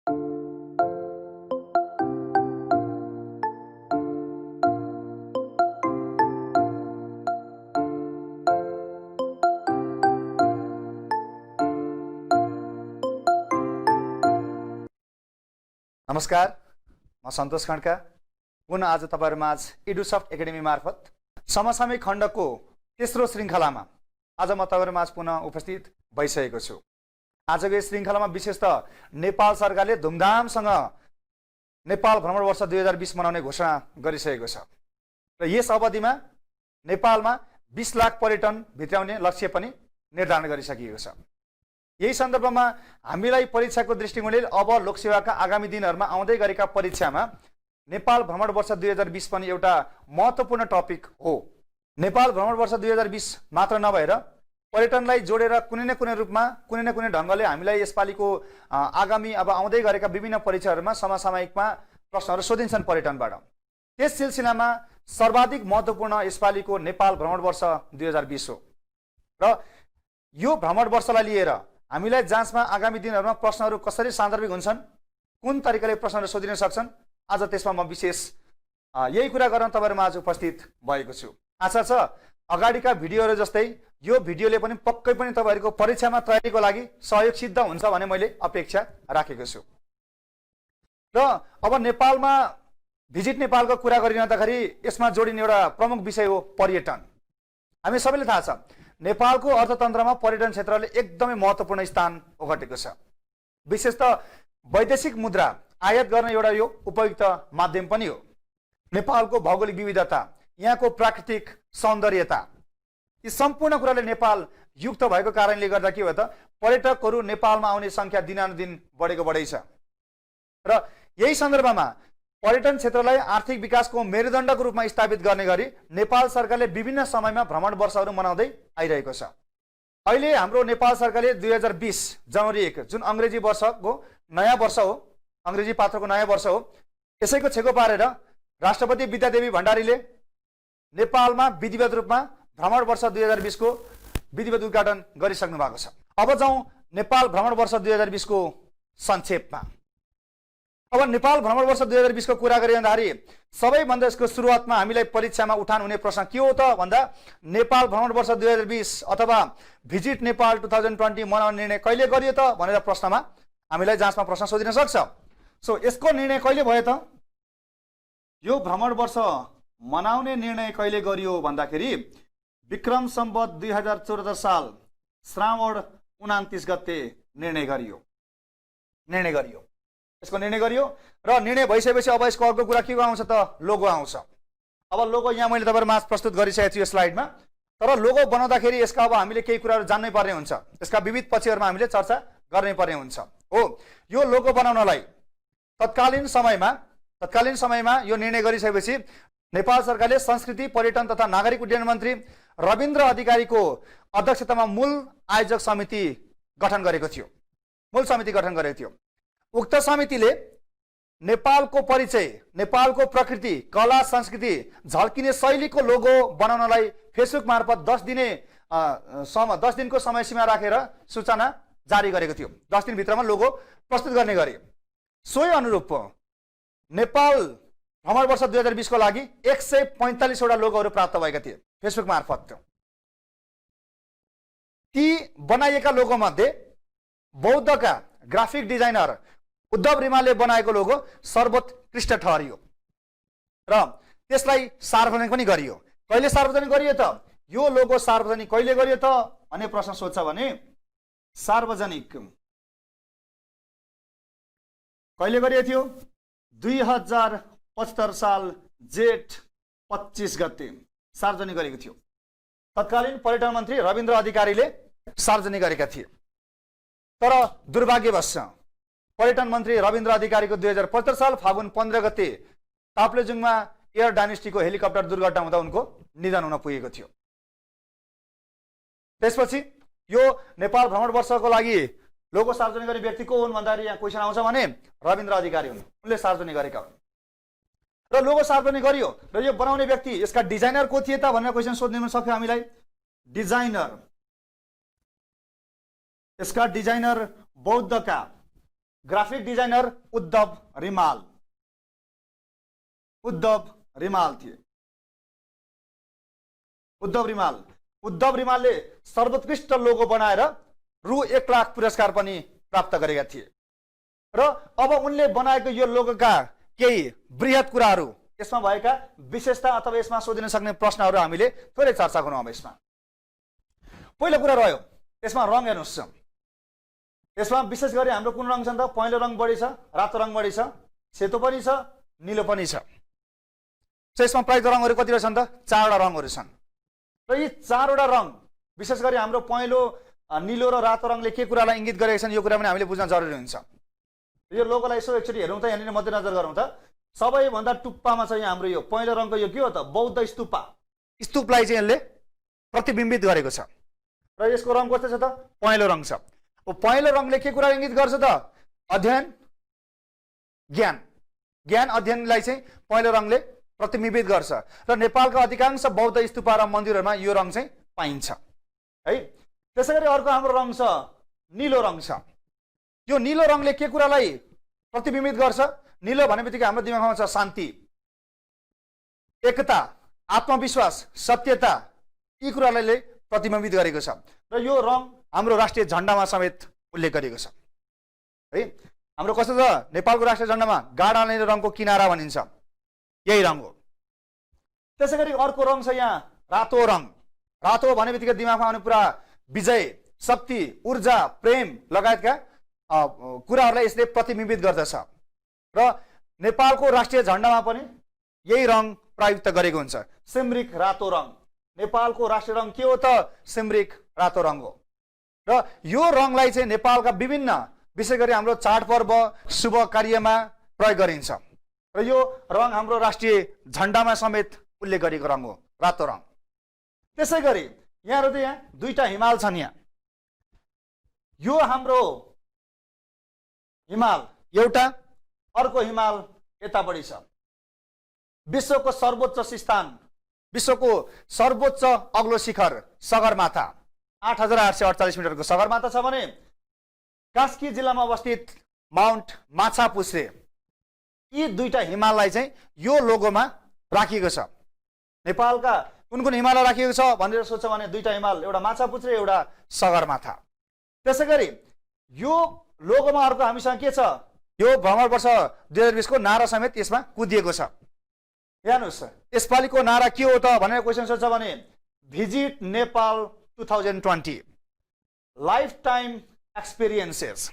नमस्कार, म सन्तोष खड्का पुनः आज तपाईहरुमाझ एडुसफ्ट एकाडेमी मार्फत समसामयिक खण्डको तेस्रो श्रृङ्खलामा आज म तपाईहरुमाझ पुनः उपस्थित भइसकेको छु। आजको यस श्रृङ्खलामा विशेषतः नेपाल सरकारले धुमधामसँग नेपाल भ्रमण वर्ष 2020 मनाउने घोषणा गरिसकेको छ र यस अवधिमा नेपालमा 20 लाख पर्यटन भित्राउने लक्ष्य पनि निर्धारण गरिसकिएको छ। यही सन्दर्भमा हामीलाई परीक्षाको दृष्टिकोणले अब लोकसेवाका आगामी दिनहरुमा आउँदै गरेका परीक्षामा नेपाल भ्रमण वर्ष 2020 पनि एउटा महत्त्वपूर्ण टपिक हो। नेपाल भ्रमण वर्ष 2020 मात्र नभएर पर्यटनलाई जोडेर कुनै न कुनै रूपमा कुनै न कुनै ढंगले हामीलाई यसपालिको आगामी अब आउँदै गरेका विभिन्न परीक्षाहरुमा समसामयिकमा प्रश्नहरु सोधिन्छन् पर्यटनबाट। त्यस सिलसिलामा सर्वाधिक महत्त्वपूर्ण यसपालिको नेपाल भ्रमण वर्ष 2020 हो र यो भ्रमण वर्षलाई लिएर हामीलाई जाँचमा आगामी दिनहरुमा प्रश्नहरु कसरी सान्दर्भिक हुन्छन्, कुन तरिकाले प्रश्नहरु सोधिन सक्छन्, आज त्यसमा म विशेष यही कुरा गर्न तपाईहरुमा आज उपस्थित भएको छु। आशा छ अगाडिका भिडियोहरु जस्तै यो भिडियोले पनि पक्कै पनि तपाईहरुको परीक्षामा तयारीको लागि सहयोग सिद्ध हुन्छ भन्ने मैले अपेक्षा राखेको छु। र अब नेपालमा भिजिट नेपालको कुरा गरिरहँदाखेरि यसमा जोडिने एउटा प्रमुख विषय हो पर्यटन। हामी सबैले थाहा छ नेपालको अर्थतन्त्रमा पर्यटन क्षेत्रले एकदमै महत्त्वपूर्ण स्थान ओगटेको छ। विशेषतः वैदेशिक मुद्रा आयात गर्न एउटा यो उपयुक्त माध्यम पनि हो। नेपालको भौगोलिक विविधता, यहाँको प्राकृतिक सौन्दर्यता, यी सम्पूर्ण कुराले नेपाल युक्त भएको कारणले गर्दा के हो त पर्यटकहरू नेपालमा आउने संख्या दिनानुदिन बढेको बढै छ। र यही सन्दर्भमा पर्यटन क्षेत्रलाई आर्थिक विकासको मेरुदण्डको रूपमा स्थापित गर्ने गरी नेपाल सरकारले विभिन्न समयमा भ्रमण वर्षहरू मनाउँदै आइरहेको छ। अहिले हाम्रो नेपाल सरकारले 2020 जनवरी 1 जुन अंग्रेजी वर्षको नयाँ वर्ष हो, अंग्रेजी पात्रको नयाँ वर्ष हो, यसैको छेको पारेर राष्ट्रपति विद्यादेवी भण्डारीले नेपालमा विधिवत रूपमा भ्रमण वर्ष 2020 को विधिवत उद्घाटन गरिसक्नु भएको छ। अब जाउँ नेपाल भ्रमण वर्ष 2020 को संक्षेपमा। अब नेपाल भ्रमण वर्ष 2020 को कुरा गरिरहँदाखेरि सबैभन्दा यसको सुरुवातमा हामीलाई परीक्षामा उठान हुने प्रश्न के हो त भन्दा नेपाल भ्रमण वर्ष 2020 अथवा भिजिट नेपाल 2020 मनाउने निर्णय कहिले गरियो त भनेर प्रश्नमा हामीलाई जाँचमा प्रश्न सोधिन सक्छ। सो यसको निर्णय कहिले भयो त? यो भ्रमण वर्ष मनाउने निर्णय कहिले गरियो भन्दाखेरि विक्रम सम्वत 2014 साल श्रावण 29 गते निर्णय गरियो। यसको निर्णय गरियो र निर्णय भइसकेपछि अब यसको अर्को कुरा के आउँछ त लोगो आउँछ। अब लोगो यहाँ मैले तपाईहरुमा प्रस्तुत गरिसकेको छु यो स्लाइडमा। तर लोगो बनाउँदाखेरि यसका अब हामीले केही कुराहरु जान्नै पर्ने हुन्छ, यसका विविध पक्षहरुमा हामीले चर्चा गर्नै पर्ने हुन्छ। हो, यो लोगो बनाउनलाई तत्कालीन समयमा यो निर्णय गरिसकेपछि नेपाल सरकारले संस्कृति पर्यटन तथा नागरिक उड्डयन मन्त्री रविन्द्र अधिकारीको अध्यक्षतामा मूल आयोजक समिति गठन गरेको थियो। उक्त समितिले नेपालको परिचय, नेपालको प्रकृति, कला, संस्कृति झल्किने शैलीको लोगो बनाउनलाई फेसबुक मार्फत 10 दिनको समय सीमा राखेर सूचना जारी गरेको थियो। 10 दिन भित्रमा लोगो प्रस्तुत गर्ने गरे। सोही अनुरूप नेपाल भ्रमण वर्ष 2020 को लागि 145 वटा लोगोहरू प्राप्त भएका थिए फेसबुक मार्फत। ती बनाइएका लोगो मध्ये बौद्धका ग्राफिक डिजाइनर उद्धव रिमालले बनाएको लोगो सर्वोत्कृष्ट ठहरियो र त्यसलाई सार्वजनिक पनि गरियो। कहिले सार्वजनिक गरियो त? यो लोगो सार्वजनिक कहिले गरियो त भन्ने प्रश्न सोध्छ भने सार्वजनिक कहिले गरिएको थियो? 2075 साल जेठ 25 गते सार्वजनिक गरेको थियो। तत्कालीन पर्यटन मन्त्री रविन्द्र अधिकारीले सार्वजनिक गरेका थिए। तर दुर्भाग्यवश पर्यटन मन्त्री रविन्द्र अधिकारीको 2075 साल फागुन 15 गते ताप्लेजुङमा एयर डाइनेस्टीको हेलिकप्टर दुर्घटना हुँदा उनको निधन हुन पुगेको थियो। त्यसपछि यो नेपाल भ्रमण वर्षको लागि लोगो सार्वजनिक गर्ने व्यक्ति को हुन् भन्दाखेरि यहाँ क्वेशन आउँछ भने रविन्द्र अधिकारी हुन्, उनले सार्वजनिक गरेका हुन् र लोगो सार्वजनिक गरियो। र यो बनाउने व्यक्ति, यसका डिजाइनर को थिए त भनेर क्वेशन सोध्न सक्यो हामीलाई। यसका डिजाइनर बौद्धका ग्राफिक डिजाइनर उद्धव रिमाल। उद्धव रिमाल थिए। उद्धव रिमालले सर्वोत्कृष्ट लोगो बनाएर रु 1 लाख पुरस्कार पनि प्राप्त गरेका थिए। र अब उनले बनाएको यो लोगोका केही बृहत कुराहरू, यसमा भएका विशेषता अथवा यसमा सोधिन सक्ने प्रश्नहरू हामीले थोरै चर्चा गरौँ अब यसमा। पहिलो कुरा रह्यो यसमा रङ हेर्नुहोस्। यसमा विशेष गरी हाम्रो कुन रङ छ त? पहेँलो रङ बढी छ, रातो रङ बढी छ, सेतो पनि छ, नीलो पनि छ। यसमा प्रयुक्त रङहरू कतिवटा छन् त? 4वटा रङहरू छन्। र यी 4वटा रङ विशेष गरी हाम्रो पहेँलो, नीलो र रातो रङले के कुरालाई इङ्गित गरेका छन् यो कुरा पनि हामीले बुझ्न जरुरी हुन्छ। यो लोगोलाई यसो एकचोटि हेरौँ त, यहाँनिर मध्यनजर गरौँ त। सबैभन्दा टुप्पामा छ यहाँ हाम्रो यो पहेँलो रङको यो के हो त? बौद्ध स्तूप। स्तूपलाई चाहिँ यसले प्रतिबिम्बित गरेको छ र यसको रङ कस्तो छ त? पहेँलो रङ छ। पहेँलो रङले के कुरा इङ्गित गर्छ त? अध्ययन, ज्ञान। ज्ञान अध्ययनलाई चाहिँ पहेँलो रङले प्रतिबिम्बित गर्छ र नेपालका अधिकांश बौद्ध स्तूप र मन्दिरहरूमा यो रङ चाहिँ पाइन्छ है। त्यसैगरी अर्को हाम्रो रङ छ नीलो रङ छ। यो नीलो रङले के कुरालाई प्रतिबिम्बित गर्छ? नीलो भन्ने बित्तिकै हाम्रो दिमागमा छ शान्ति, एकता, आत्मविश्वास, सत्यता, यी कुरालाई प्रतिबिम्बित गरेको छ। र यो रङ हाम्रो राष्ट्रिय झण्डामा समेत उल्लेख गरिएको छ है। हाम्रो कस्तो छ? नेपालको राष्ट्रिय झण्डामा गाढा नीलो रङको किनारा भनिन्छ, यही रङ हो। त्यसैगरी अर्को रङ छ यहाँ रातो रङ। रातो भन्ने बित्तिकै दिमागमा आउने पुरा विजय, शक्ति, ऊर्जा, प्रेम लगायतका कुराहरूलाई यसले प्रतिबिम्बित गर्दछ र नेपालको राष्ट्रिय झण्डामा पनि यही रङ प्रयुक्त गरेको हुन्छ, सिमरिक रातो रङ। नेपालको राष्ट्रिय रङ के हो त? सिमरिक रातो रङ हो। र यो रङलाई चाहिँ नेपालका विभिन्न विशेष गरी हाम्रो चाडपर्व, शुभ कार्यमा प्रयोग गरिन्छ र यो रङ हाम्रो राष्ट्रिय झण्डामा समेत उल्लेख गरेको रङ हो, रातो रङ। त्यसै गरी यहाँ दुईटा हिमाल छन्। यहाँ यो हाम्रो हिमाल एउटा, अर्को हिमाल यतापट्टि छ। विश्वको सर्वोच्च स्थान, विश्वको सर्वोच्च अग्लो शिखर सगरमाथा 8848 मिटरको सगरमाथा छ भने कास्की जिल्लामा अवस्थित माउन्ट माछापुच्छ्रे, यी दुईटा हिमाललाई चाहिँ यो लोगोमा राखिएको छ। नेपालका कुन कुन हिमाल राखिएको छ भनेर सोच्छ भने दुईटा हिमाल, एउटा माछापुच्छ्रे, एउटा सगरमाथा। त्यसैगरी यो लोगोमा अर्को हामीसँग के छ? यो भ्रमणवर्ष 2020 को नारा समेत यसमा कुदिएको छ। हेर्नुहोस् यसपालिको नारा के हो त भनेर क्वेसन सोध्छ भने visit Nepal 2020 lifetime experiences.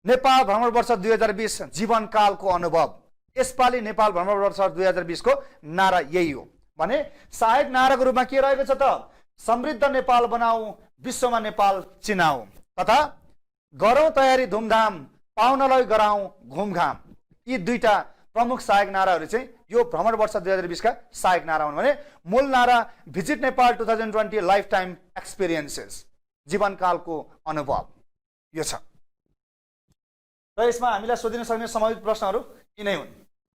Nepal भ्रमणवर्ष 2020 जीवनकालको अनुभव। यसपालि नेपाल भ्रमणवर्ष 2020 को नारा यही हो भने सहायक नाराको रूपमा के रहेको छ त? समृद्ध नेपाल बनाऊ, विश्वमा नेपाल चिनाऊ तथा गरौँ तयारी धुमधाम, पाउनलाई गराउँ घुमघाम। यी दुईटा प्रमुख सहायक नाराहरू चाहिँ यो भ्रमणवर्ष 2020 का सहायक नारा हुन् भने मूल नारा visit Nepal 2020 lifetime experiences, जीवनकालको अनुभव यो छ। र यसमा हामीलाई सोधिन सक्ने सम्भावित प्रश्नहरू यिनै हुन्।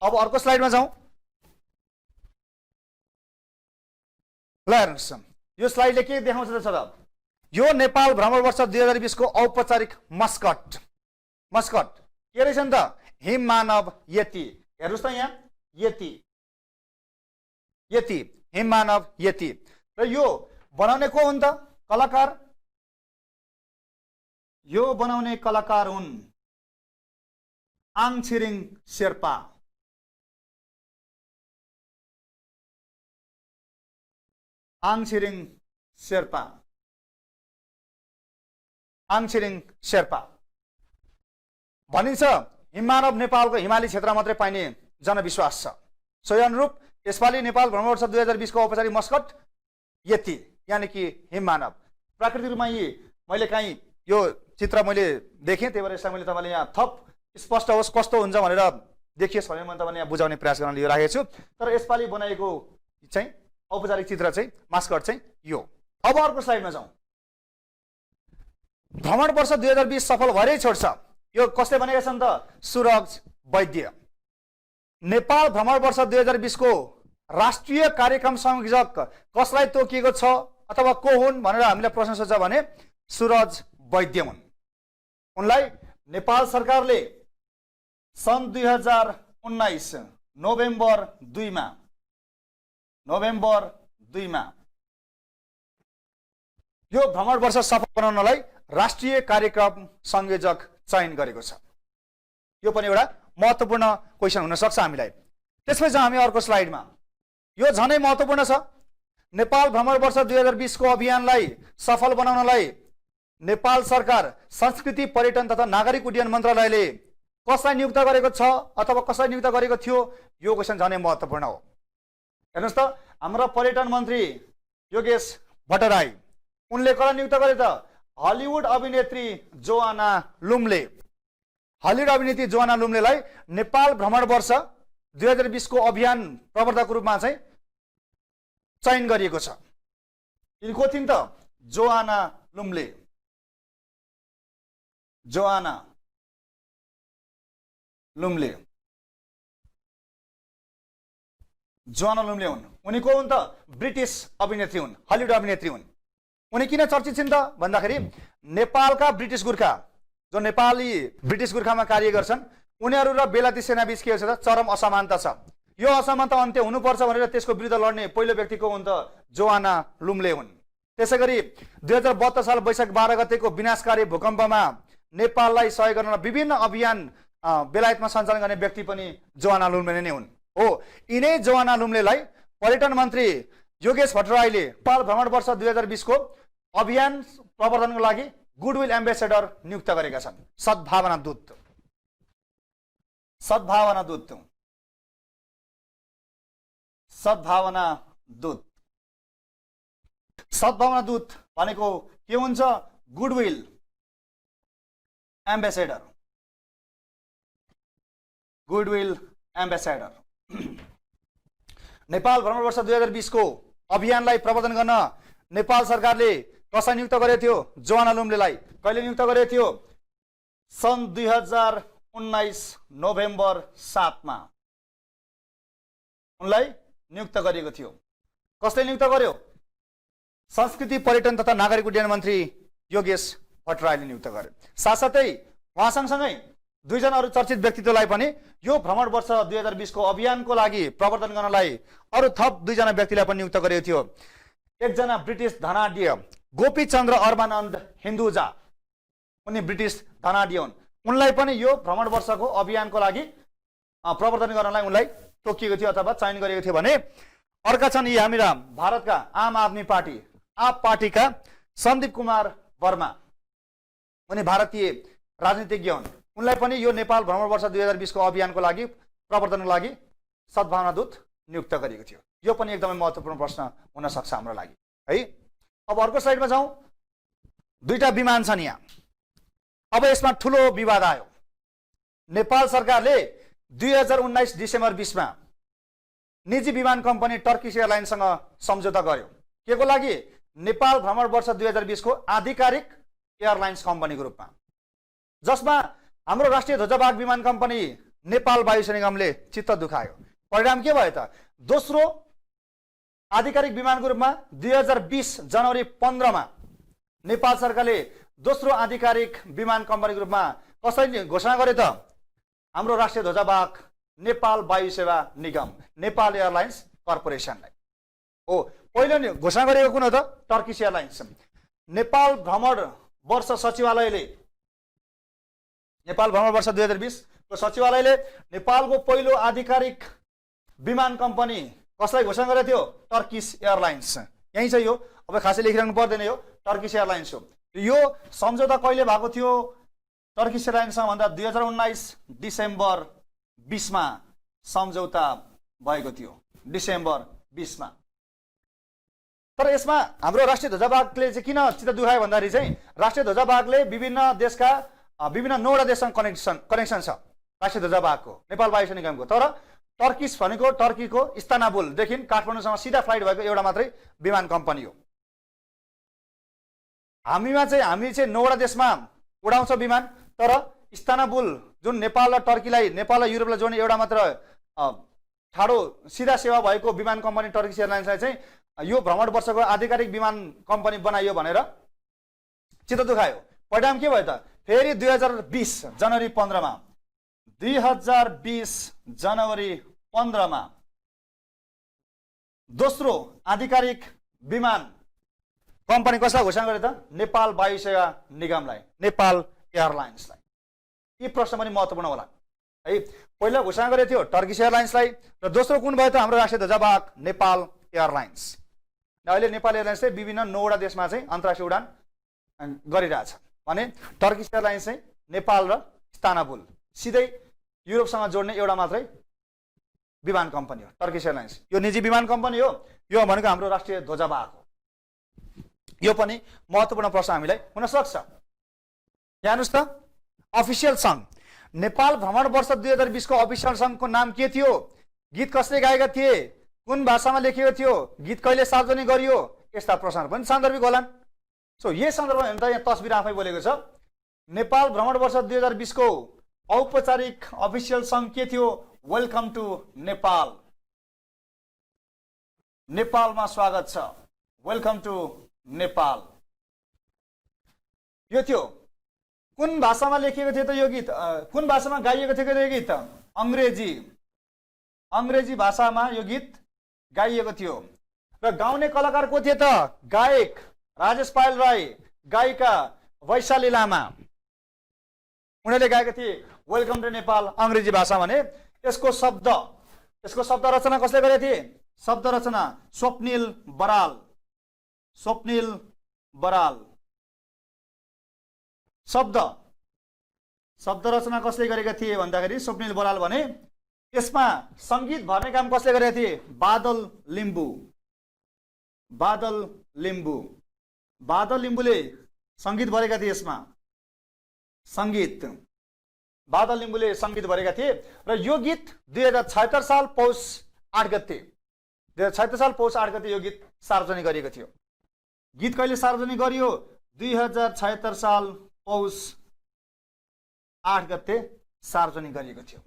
अब अर्को स्लाइडमा जाउँ। ल हेर्नुहोस् यो स्लाइडले के देखाउँछ त? यो नेपाल भ्रमणवर्ष 2020 को औपचारिक मस्कट। मस्कट के रहेछ नि त? हिम मानव यति। हेर्नुहोस् त यहाँ यति, यति, हिम मानव यति। र यो बनाउने को हुन् त? कलाकार। यो बनाउने कलाकार हुन् आङ छिरिङ शेर्पा। आङ छिरिङ शेर्पा, आङ छिरिङ शेर्पा भनिन्छ। हिममानव नेपालको हिमाली क्षेत्र मात्रै पाइने जनविश्वास छ। सोही अनुरूप यसपालि नेपाल भ्रमणवर्ष 2020 को औपचारिक मस्कट यति, यानी कि हिममानव। प्राकृतिक रूपमा यी मैले कहीँ यो चित्र मैले देखेँ, त्यही भएर यसलाई मैले तपाईँले यहाँ थप स्पष्ट होस् कस्तो हुन्छ भनेर देखियोस् भनेर मैले तपाईँले यहाँ बुझाउने प्रयास गर्न लिएर राखेको छु। तर यसपालि बनाएको चाहिँ औपचारिक चित्र चाहिँ मस्कट चाहिँ यो। अब अर्को स्लाइडमा जाउँ। भ्रमणवर्ष 2020 सफल भएरै छोड्छ। यो कसले भनेका छन् त? सुरज वैद्य। नेपाल भ्रमणवर्ष 2020 को राष्ट्रिय कार्यक्रम संयोजक कसलाई तोकिएको छ अथवा को हुन् भनेर हामीलाई प्रश्न सोध्छ भने सुरज वैद्य हुन्। उनलाई नेपाल सरकारले सन् 2019 नोभेम्बर 2 मा यो भ्रमण वर्ष सफल बनाउनलाई राष्ट्रिय कार्यक्रम संयोजक चयन गरेको छ। यो पनि एउटा महत्त्वपूर्ण क्वेशन हुन सक्छ हामीलाई। त्यसपछि हामी अर्को स्लाइडमा, यो झनै महत्त्वपूर्ण छ। नेपाल भ्रमण वर्ष 2020 को अभियानलाई सफल बनाउनलाई नेपाल सरकार संस्कृति पर्यटन तथा नागरिक उड्डयन मन्त्रालयले कसलाई नियुक्त गरेको छ अथवा कसलाई नियुक्त गरेको थियो, यो क्वेशन झनै महत्त्वपूर्ण हो। हेर्नुस् त, हाम्रो पर्यटन मन्त्री योगेश भट्टराई, उनले कसलाई नियुक्त गरे त? हलिउड अभिनेत्री जोआना लुम्ले। हलिउड अभिनेत्री जोआना लुम्लेलाई नेपाल भ्रमण वर्ष 2020 को अभियान प्रवर्तकको रूपमा चाहिँ चयन गरिएको छ। यिनी को थिइन् त? जोआना लुम्ले। जोआना लुम्ले हुन्। उनी को हुन् त? ब्रिटिस अभिनेत्री हुन्, हलिउड अभिनेत्री हुन्। उनी किन चर्चित छिन् त भन्दाखेरि नेपालका ब्रिटिस गोर्खा, जो नेपाली ब्रिटिस गोर्खामा कार्य गर्छन्, उनीहरू र बेलायती सेनाबीच के छ त? चरम असमानता छ। यो असमानता अन्त्य हुनुपर्छ भनेर त्यसको विरुद्ध लड्ने पहिलो व्यक्ति को हुन् त? जोआना लुम्ले हुन्। त्यसैगरी 2072 साल वैशाख 12 गतेको विनाशकारी भूकम्पमा नेपाललाई सहयोग गर्न विभिन्न अभियान बेलायतमा सञ्चालन गर्ने व्यक्ति पनि जोआना लुम्ले नै हुन्। हो, यिनै जोआना लुम्लेलाई पर्यटन मन्त्री योगेश भट्टराईले नेपाल भ्रमण वर्ष 2020 को अभियान प्रवर्धनको लागि गुडविल एम्बेसेडर नियुक्त गरेका छन्। सद्भावना दूत। सद्भावना दूत भनेको के हुन्छ? Goodwill ambassador. नेपाल भ्रमण वर्ष 2020 को अभियानलाई प्रवर्धन गर्न नेपाल सरकारले कसलाई नियुक्त गरेको थियो? जोआना लुम्लेलाई। कहिले नियुक्त गरेको थियो? सन् 2019 नोभेम्बर 7 मा उनलाई नियुक्त गरिएको थियो। कसले नियुक्त गर्यो? संस्कृति पर्यटन तथा नागरिक उड्डयन मन्त्री योगेश भट्टराईले नियुक्त गर्यो। साथसाथै उहाँ सँगसँगै दुईजना अरू चर्चित व्यक्तित्वलाई पनि यो भ्रमण वर्ष 2020 को अभियानको लागि प्रवर्तन गर्नलाई अरू थप दुईजना व्यक्तिलाई पनि नियुक्त गरेको थियो। एकजना ब्रिटिस धनाढ्य गोपीचन्द्र अर्मानन्द हिन्दुजा, उनी ब्रिटिस धनाढ्य हुन्। उनलाई पनि यो भ्रमण वर्षको अभियानको लागि प्रवर्तन गर्नलाई उनलाई तोकिएको थियो अथवा चयन गरिएको थियो भने अर्का छन् यी हामीरा भारतका आम आदमी पार्टी आप पार्टीका सन्दीप कुमार वर्मा। उनी भारतीय राजनीतिज्ञ हुन्। उनलाई पनि यो नेपाल भ्रमण वर्ष 2020 को अभियानको लागि प्रवर्तनको लागि सद्भावना दूत नियुक्त गरिएको थियो। यो पनि एकदमै महत्त्वपूर्ण प्रश्न हुन सक्छ हाम्रो लागि है। अब अर्को स्लाइडमा जाउँ। दुईटा विमान छन् यहाँ। अब यसमा ठुलो विवाद आयो। नेपाल सरकारले 2019 डिसेम्बर 20 मा निजी विमान कम्पनी टर्किश एयरलाइन्ससँग सम्झौता गर्यो। के को लागि? नेपाल भ्रमण वर्ष 2020 को आधिकारिक एयरलाइन्स कम्पनीको रूपमा, जसमा हाम्रो राष्ट्रिय ध्वजवाहक विमान कम्पनी नेपाल वायुसेना निगमले चित्त दुखायो। परिणाम के भयो त? दोस्रो आधिकारिक विमानको रूपमा 2020 जनवरी 15 मा नेपाल सरकारले दोस्रो आधिकारिक विमान कम्पनीको रूपमा कसरी घोषणा गर्यो त? हाम्रो राष्ट्रिय ध्वजवाहक नेपाल वायुसेवा निगम, नेपाल एयरलाइन्स कर्पोरेसनलाई हो। पहिलो घोषणा गरेको कुन हो त? Turkish airlines. नेपाल भ्रमण वर्ष सचिवालयले, नेपाल भ्रमण वर्ष 2020 को सचिवालयले नेपालको पहिलो आधिकारिक विमान कम्पनी कसलाई घोषणा गरेको थियो? Turkish airlines. यही छ यो, अब खासै लेखिराख्नु पर्दैन, यो टर्किश एयरलाइन्स हो। यो सम्झौता कहिले भएको थियो टर्किश एयरलाइन्ससँग भन्दा 2019 डिसेम्बर 20 मा सम्झौता भएको थियो, डिसेम्बर 20 मा। तर यसमा हाम्रो राष्ट्रिय ध्वजवाहकले चाहिँ किन चित्त दुखायो भन्दाखेरि चाहिँ राष्ट्रिय ध्वजवाहकले विभिन्न देशका विभिन्न 9वटा देशसँग कनेक्सन छ राष्ट्रिय ध्वजवाहकको, नेपाल वायुसेना निगमको। तर टर्किश भनेको टर्कीको इस्तानबुलदेखि काठमाडौँसँग सिधा फ्लाइट भएको एउटा मात्रै विमान कम्पनी हो। हामी चाहिँ 9वटा देशमा उडाउँछ विमान, तर इस्तानबुल जुन नेपाल र टर्कीलाई, नेपाल र युरोपलाई जोड्ने एउटा मात्र ठाडो सिधा सेवा भएको विमान कम्पनी टर्किश एयरलाइन्सलाई चाहिँ यो भ्रमण वर्षको आधिकारिक विमान कम्पनी बनाइयो भनेर चित्त दुखायो। परिणाम के भयो त? फेरि 2020 जनवरी 15 मा 2020 जनवरी 15 मा दोस्रो आधिकारिक विमान कम्पनी कसलाई घोषणा गरे त? नेपाल वायुसेवा निगमलाई, नेपाल एयरलाइन्सलाई। यी प्रश्न पनि महत्त्वपूर्ण होला है। पहिला घोषणा गरेको थियो टर्किस एयरलाइन्सलाई र दोस्रो कुन भयो त? हाम्रो राष्ट्रिय ध्वजावाहक नेपाल एयरलाइन्स। अहिले नेपाल एयरलाइन्सले विभिन्न 9वटा देशमा चाहिँ अन्तर्राष्ट्रिय उडान गरिरहेछ भने टर्किस एयरलाइन्स चाहिँ नेपाल र इस्तानबुल सिधै युरोपसँग जोड्ने एउटा मात्रै विमान कम्पनी हो टर्किस एयरलाइन्स। यो निजी विमान कम्पनी हो, यो भनेको हाम्रो राष्ट्रिय ध्वजावाहक हो। यो पनि महत्त्वपूर्ण प्रश्न हामीलाई हुन सक्छ। हेर्नुस् त, अफिसियल सङ्घ नेपाल भ्रमण वर्ष 2020 को अफिसियल सङ्घको नाम के थियो? गीत कसले गाएका थिए? कुन भाषामा लेखिएको थियो? गीत कहिले सार्वजनिक गरियो? यस्ता प्रश्नहरू पनि सान्दर्भिक होलान्। सो यही सन्दर्भमा हेर्नु त यहाँ तस्बिर आफै बोलेको छ। नेपाल भ्रमण वर्ष 2020 को औपचारिक अफिसियल सङ्घ के थियो? वेलकम टु नेपाल, नेपालमा स्वागत छ, वेलकम टु नेपाल। यो थियो। कुन भाषामा लेखिएको थियो त यो गीत? कुन भाषामा गाइएको थियो यो गीत? अङ्ग्रेजी, अङ्ग्रेजी भाषामा यो गीत गाइएको थियो। र गाउने कलाकार को थिए त? गायक राजेश पायल राई, गायिका वैशाली लामा। उनीहरूले गाएका थिए वेलकम टु नेपाल अङ्ग्रेजी भाषा भने। यसको शब्द रचना कसले गरेका थिए? शब्द रचना स्वप्निल बराल, स्वप्निल बराल। शब्द रचना कसले गरेका थिए भन्दाखेरि स्वप्निल बराल भने। यसमा सङ्गीत भर्ने काम कसले गरेका थिए? बादल लिम्बू, बादल लिम्बू, बादल लिम्बूले सङ्गीत भरेका थिए। यसमा सङ्गीत बादल लिम्बूले सङ्गीत भरेका थिए। र यो गीत 2076 साल पौष 8 गते 2076 साल पौष 8 गते यो गीत सार्वजनिक गरिएको थियो। गीत कहिले सार्वजनिक गरियो? 2076 साल पौष 8 गते सार्वजनिक गरिएको थियो।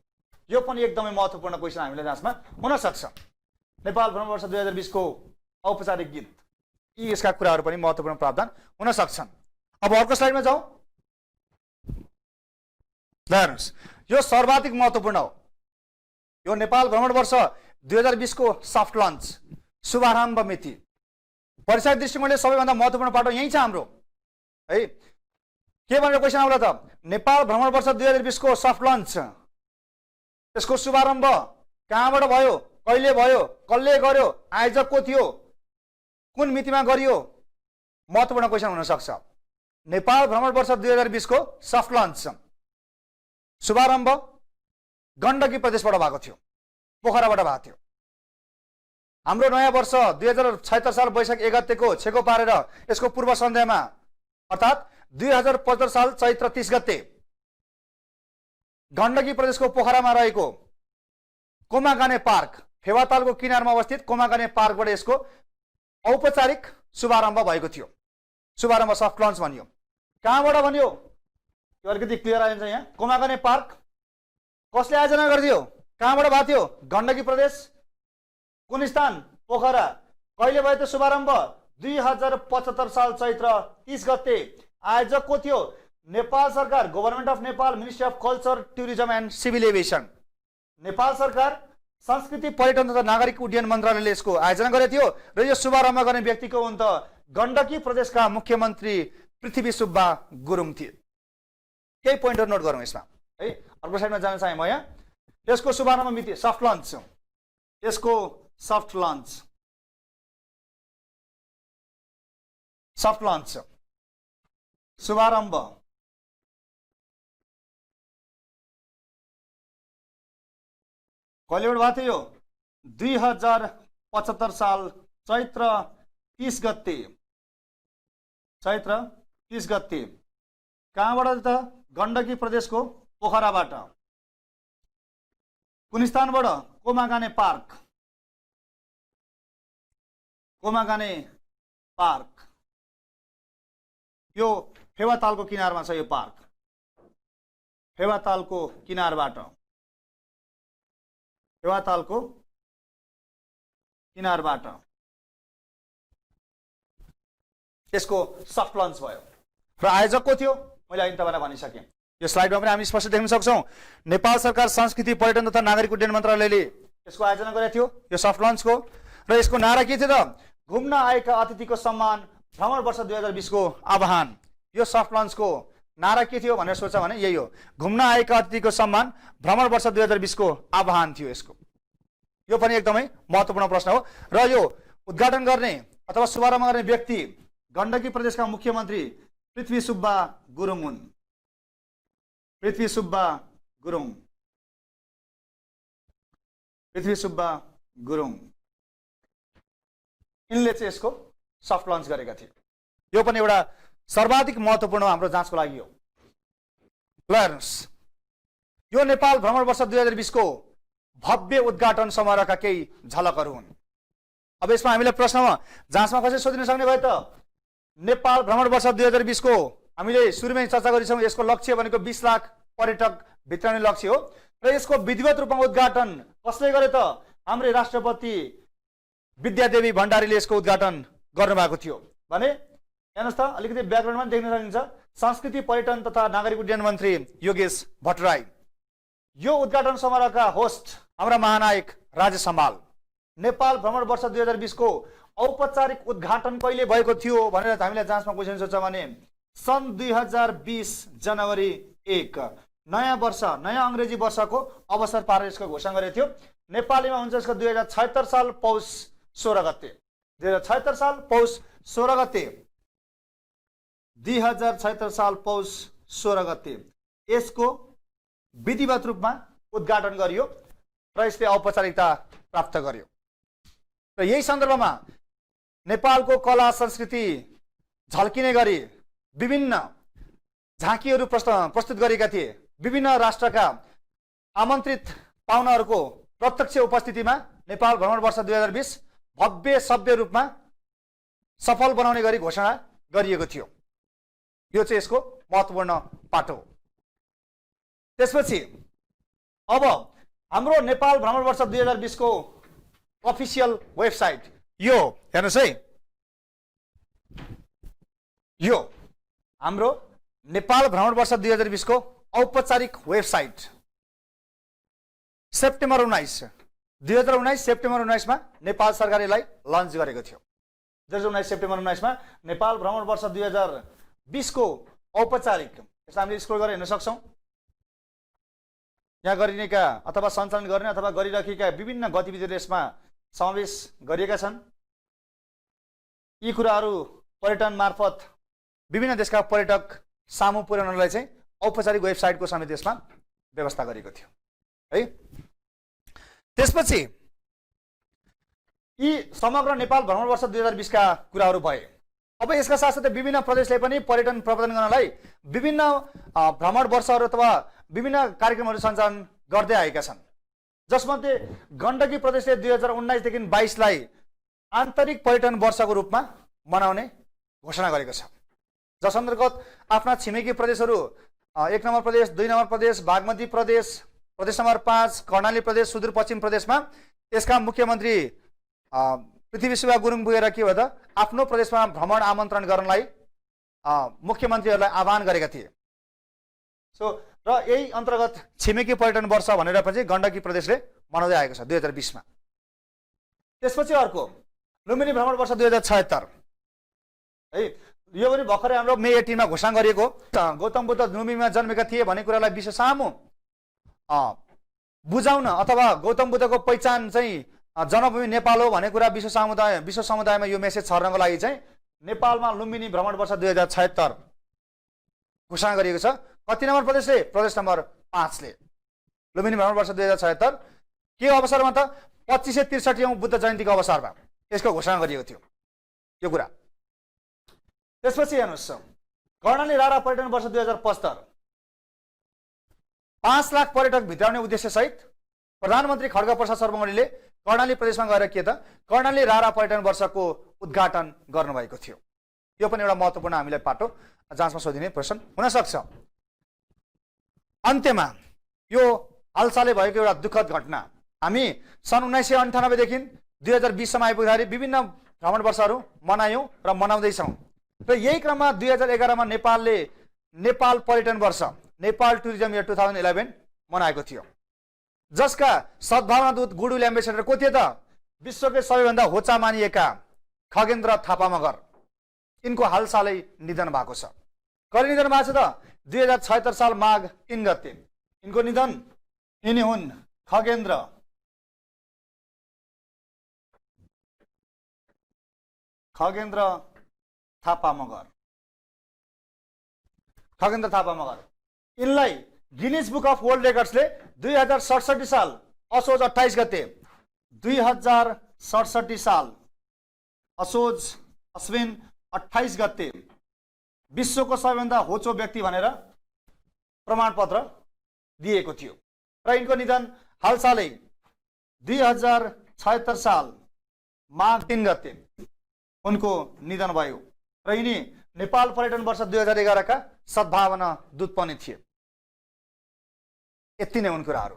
यो पनि एकदमै महत्त्वपूर्ण क्वेसन हामीलाई जाँचमा हुन सक्छ। नेपाल भ्रमण वर्ष 2020 को औपचारिक गीत, यी यसका कुराहरू पनि महत्त्वपूर्ण प्रावधान हुन सक्छन्। अब अर्को स्लाइडमा जाउँ। हेर्नुहोस्, यो सर्वाधिक महत्त्वपूर्ण हो। यो नेपाल भ्रमण वर्ष 2020 को सफ्ट लन्च, शुभारम्भ मिति। परीक्षा दृष्टिकोणले सबैभन्दा महत्त्वपूर्ण पाटो यही छ हाम्रो है। के भनेर क्वेसन आउला त? नेपाल भ्रमण वर्ष 2020 को सफ्ट लन्च, यसको शुभारम्भ कहाँबाट भयो, कहिले भयो, कसले गर्यो, आयोजक को थियो, कुन मितिमा गरियो? महत्त्वपूर्ण क्वेसन हुन सक्छ। नेपाल भ्रमण वर्ष 2020 को सफ्ट लन्च शुभारम्भ गण्डकी प्रदेशबाट भएको थियो, पोखराबाट भएको थियो। हाम्रो नयाँ वर्ष 2076 साल वैशाख 1 गतेको छेको पारेर यसको पूर्व सन्ध्यामा अर्थात् 2075 साल चैत्र 30 गते गण्डकी प्रदेशको पोखरामा रहेको कोमागाने पार्क, फेवातालको किनारमा अवस्थित कोमागाने पार्कबाट यसको औपचारिक शुभारम्भ भएको थियो। शुभारम्भ सफ्ट लन्च भनियो। कहाँबाट भनियो? यो अलिकति क्लियर आइन्छ यहाँ। कोमागाने पार्क कसले आयोजना गरिदियो? कहाँबाट भएको थियो? गण्डकी प्रदेश। कुन स्थान? पोखरा। कहिले भयो त शुभारम्भ? 2075 साल चैत्र 30 गते। आयोजक को थियो? नेपाल सरकार, government of Nepal, ministry of culture, tourism and civil aviation. Nepal सरकार संस्कृति, पर्यटन तथा नागरिक उड्डयन मन्त्रालयले यसको आयोजना गरेको थियो। र यो शुभारम्भ गर्ने व्यक्तिको हुन् त गण्डकी प्रदेशका मुख्यमन्त्री पृथ्वी सुब्बा गुरुङ थिए। केही पोइन्टहरु नोट गरौँ यसमा है। अर्को साइडमा जान चाहे म यहाँ। यसको शुभारम्भ मिति सफ्ट लन्च, यसको सफ्ट लन्च शुभारम्भ कहिलेबाट भएको थियो? 2075 साल चैत्र 30 गते। चैत्र 30 गते। कहाँबाट त? गण्डकी प्रदेशको पोखराबाट। कुन स्थानबाट? कोमागाने पार्क। कोमागाने पार्क यो फेवातालको किनारमा छ। यो पार्क फेवातालको किनारबाट, फेवातालको किनारबाट यसको सफ्ट लन्च भयो। र आयोजक को थियो? मैले अहिले तपाईँलाई भनिसकेँ। यो स्लाइडमा पनि हामी स्पष्ट देख्न सक्छौँ। नेपाल सरकार संस्कृति पर्यटन तथा नागरिक उड्डयन मन्त्रालयले यसको आयोजना गरेको थियो, यो सफ्ट लन्चको। र यसको नारा के थियो त? घुम्न आएका अतिथिको सम्मान, भ्रमण वर्ष 2020 को आह्वान। यो सफ्ट लन्चको नारा के थियो भनेर सोचा भने यही हो, घुम्न आएका अतिथिको सम्मान, भ्रमण वर्ष 2020 को आह्वान थियो यसको। यो पनि एकदमै महत्त्वपूर्ण प्रश्न हो। र यो उद्घाटन गर्ने अथवा शुभारम्भ गर्ने व्यक्ति गण्डकी प्रदेशका मुख्यमन्त्री पृथ्वी सुब्बा गुरुङ हुन्। पृथ्वी सुब्बा गुरुङ, पृथ्वी सुब्बा गुरुङ, यिनले चाहिँ यसको सफ्ट लन्च गरेका थिए। यो पनि एउटा सर्वाधिक महत्त्वपूर्ण हाम्रो जाँचको लागि हो। ल हेर्नुहोस्, यो नेपाल भ्रमण वर्ष 2020 को भव्य उद्घाटन समारोहका केही झलकहरू हुन्। अब यसमा हामीले प्रश्नमा जाँचमा कसरी सोधिन सक्ने भयो त? नेपाल भ्रमण वर्ष 2020 को हामीले सुरुमै चर्चा गरिसक्यौँ। यसको लक्ष्य भनेको 20 लाख पर्यटक भित्राउने लक्ष्य हो। र यसको विधिवत रूपमा उद्घाटन कसले गरे त? हाम्रै राष्ट्रपति विद्यादेवी भण्डारीले यसको उद्घाटन गर्नुभएको थियो भने हेर्नुहोस् त, अलिकति ब्याकग्राउन्डमा देख्न सकिन्छ। संस्कृति पर्यटन तथा नागरिक उड्डयन मन्त्री योगेश भट्टराई। यो उद्घाटन समारोहका होस्ट हाम्रा महानायक राजेश हमाल। नेपाल भ्रमण वर्ष 2020 को औपचारिक उद्घाटन कहिले भएको थियो भनेर हामीले जाँचमा क्वेसन सोध्छ भने सन् 2020 जनवरी 1 नयाँ वर्ष, नयाँ अङ्ग्रेजी वर्षको अवसर पारेर यसको घोषणा गरेको थियो। नेपालीमा हुन्छ यसको 2076 साल पौष 16 गते। 2076 साल पौष 16 गते, 2076 साल पौष 16 गते यसको विधिवत रूपमा उद्घाटन गरियो र यसले औपचारिकता प्राप्त गर्यो। र यही सन्दर्भमा नेपालको कला संस्कृति झल्किने गरी विभिन्न झाँकीहरू प्रस्तुत गरेका थिए। विभिन्न राष्ट्रका आमन्त्रित पाहुनाहरूको प्रत्यक्ष उपस्थितिमा नेपाल भ्रमण वर्ष 2020 भव्य सभ्य रूपमा सफल बनाउने गरी घोषणा गरिएको थियो। यो चाहिँ यसको महत्त्वपूर्ण पाटो हो। त्यसपछि अब हाम्रो नेपाल भ्रमण वर्ष 2020 को अफिसियल वेबसाइट यो हेर्नुहोस् है। यो हाम्रो नेपाल भ्रमण वर्ष 2020 को औपचारिक वेबसाइट सेप्टेम्बर 19 2019 सेप्टेम्बर 19 मा नेपाल सरकारले लन्च गरेको थियो। 2019 सेप्टेम्बर 19 मा नेपाल भ्रमण वर्ष 2020 को औपचारिक, यसलाई हामीले स्क्रोल गरेर हेर्न सक्छौँ। यहाँ गरिनेका अथवा सञ्चालन गर्ने अथवा गरिराखेका विभिन्न गतिविधिहरू यसमा समावेश गरिएका छन्। यी कुराहरू पर्यटन मार्फत विभिन्न देशका पर्यटक सामु पुर्याउनलाई चाहिँ औपचारिक वेबसाइटको समेत यसमा व्यवस्था गरेको थियो है। त्यसपछि यी समग्र नेपाल भ्रमण वर्ष 2020 का कुराहरू भए। अब यसका साथसाथै विभिन्न प्रदेशले पनि पर्यटन प्रवर्धन गर्नलाई विभिन्न भ्रमण वर्षहरू अथवा विभिन्न कार्यक्रमहरू सञ्चालन गर्दै आएका छन्। जसमध्ये गण्डकी प्रदेशले 2019 देखि 22 लाई आन्तरिक पर्यटन वर्षको रूपमा मनाउने घोषणा गरेको छ। जस अन्तर्गत आफ्ना छिमेकी प्रदेशहरू 1 नम्बर प्रदेश, 2 नम्बर प्रदेश, बागमती प्रदेश, प्रदेश नम्बर 5 कर्णाली प्रदेश, सुदूरपश्चिम प्रदेशमा यसका मुख्यमन्त्री पृथ्वी सुब्बा गुरुङ पुगेर के भयो त आफ्नो प्रदेशमा भ्रमण आमन्त्रण गर्नलाई मुख्यमन्त्रीहरूलाई आह्वान गरेका थिए। सो र यही अन्तर्गत छिमेकी पर्यटन वर्ष भनेर पनि गण्डकी प्रदेशले मनाउँदै आएको छ 2020 मा। त्यसपछि अर्को लुम्बिनी भ्रमण वर्ष 2076 है। यो पनि भर्खरै हाम्रो मे 18 मा घोषणा गरिएको। गौतम बुद्ध लुम्बिनीमा जन्मेका थिए भन्ने कुरालाई विश्व सामु बुझाउन अथवा गौतम बुद्धको पहिचान चाहिँ जन्मभूमि नेपाल हो भन्ने कुरा विश्व समुदायमा यो मेसेज छर्नको लागि चाहिँ नेपालमा लुम्बिनी भ्रमण वर्ष 2076 घोषणा गरिएको छ। कति नम्बर प्रदेशले? प्रदेश नम्बर 5 ले लुम्बिनी भ्रमण वर्ष 2076 के अवसरमा त 2563औं बुद्ध जयन्तीको अवसरमा यसको घोषणा गरिएको थियो यो कुरा। त्यसपछि हेर्नुहोस् कर्णाली रारा पर्यटन वर्ष 2075 5 लाख पर्यटक भित्राउने उद्देश्य सहित प्रधानमन्त्री खड्ग प्रसाद शर्मा ओलीले कर्णाली प्रदेशमा गएर के त कर्णाली रारा पर्यटन वर्षको उद्घाटन गर्नुभएको थियो। यो पनि एउटा महत्त्वपूर्ण हामीलाई पाटो जाँचमा सोधिने प्रश्न हुन सक्छ। अन्त्यमा यो हालसालै भएको एउटा दुःखद घटना, हामी सन् 1998 देखि 2020 सम्म आइपुग्दाखेरि विभिन्न भ्रमण वर्षहरू मनायौं र मनाउँदैछौँ। र यही क्रममा 2011 मा नेपालले नेपाल पर्यटन वर्ष नेपाल टुरिज्म इयर 2011 मनाएको थियो, जसका सद्भावना दूत गुडविल एम्बेसडर को थिए त? विश्वकै सबैभन्दा होचा मानिएका खगेन्द्र थापा मगर। यिनको हालसालै निधन भएको छ। कहिले निधन भएको छ त? 2076 साल माघ 3 गते यिनको निधन। यिनी हुन् खगेन्द्र थापा मगर। खगेन्द्र थापा मगर यिनलाई गिनिज बुक अफ वर्ल्ड रेकर्ड्सले 2067 साल असोज 28 गते 2067 साल असोज अश्विन 28 गते विश्वको सबैभन्दा होचो व्यक्ति भनेर प्रमाणपत्र दिएको थियो र यिनको निधन हालसालै 2076 साल माघ 3 गते उनको निधन भयो र यिनी नेपाल पर्यटन वर्ष 2011 का सद्भावना दूत पनि थिए। यति नै हुन् कुराहरू।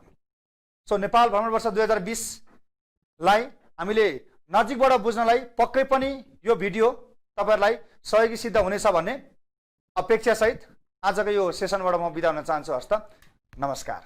सो नेपाल भ्रमण वर्ष 2020 लाई हामीले नजिकबाट बुझ्नलाई पक्कै पनि यो भिडियो तपाईहरुलाई सहयोगी सिद्ध हुनेछ भन्ने अपेक्षा सहित आजको यो सेसनबाट म बिदा हुन चाहन्छु। हस्त नमस्कार।